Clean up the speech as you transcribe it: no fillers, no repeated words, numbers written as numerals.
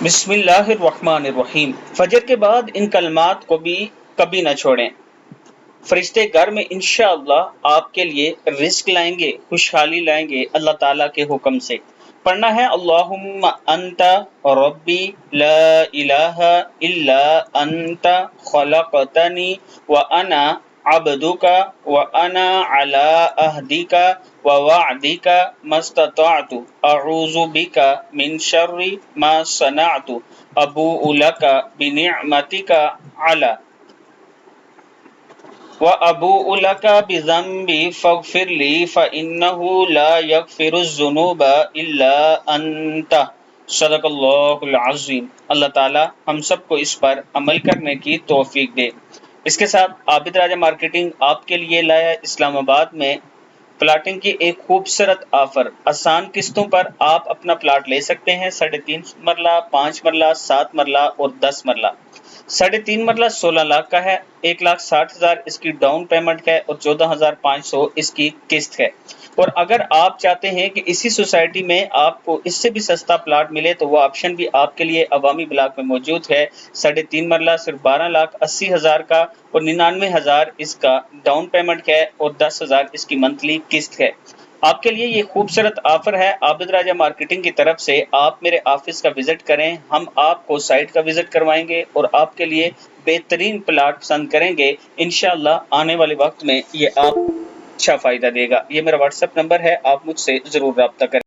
بسم اللہ الرحمن الرحیم۔ فجر کے بعد ان کلمات کو بھی کبھی نہ چھوڑیں۔ فرشتے گھر میں انشاءاللہ آپ کے لیے رزق لائیں گے، خوشحالی لائیں گے اللہ تعالیٰ کے حکم سے۔ پڑھنا ہے اللہم انت ربی لا الہ الا انت خلقتنی وانا عبدک وانا علی عہدک ووعدک ما استطعت اعوذ بک من شر ما صنعت ابوء لک بنعمتک علی وَأَبُوءُ لَكَ بِذَنبِي فَاغْفِرْ لِي فَإِنَّهُ لَا يَغْفِرُ الذُّنُوبَ إِلَّا أَنْتَ۔ صدق اللہ العظیم۔ اللہ تعالی ہم سب کو اس پر عمل کرنے کی توفیق دے۔ اس کے ساتھ عابد راجہ مارکیٹنگ آپ کے لیے لایا اسلام آباد میں پلاٹنگ کی ایک خوبصورت آفر۔ آسان قسطوں پر آپ اپنا پلاٹ لے سکتے ہیں۔ 3.5 مرلہ، 5 مرلہ، 7 مرلہ اور 10 مرلہ۔ 3.5 مرلہ 16 لاکھ کا ہے، 1,60,000 اس کی ڈاؤن پیمنٹ ہے اور 14,500 اس کی قسط ہے۔ اور اگر آپ چاہتے ہیں کہ اسی سوسائٹی میں آپ کو اس سے بھی سستا پلاٹ ملے تو وہ آپشن بھی آپ کے لیے عوامی بلاک میں موجود ہے۔ 3.5 مرلہ صرف 12,80,000 کا اور 99,000 اس کا ڈاؤن پیمنٹ ہے اور 10,000 اس کی منتھلی قسط ہے۔ آپ کے لیے یہ خوبصورت آفر ہے عابد راجہ مارکیٹنگ کی طرف سے۔ آپ میرے آفس کا وزٹ کریں، ہم آپ کو سائٹ کا وزٹ کروائیں گے اور آپ کے لیے بہترین پلاٹ پسند کریں گے۔ انشاءاللہ آنے والے وقت میں یہ آپ اچھا فائدہ دے گا۔ یہ میرا واٹس ایپ نمبر ہے، آپ مجھ سے ضرور رابطہ کریں۔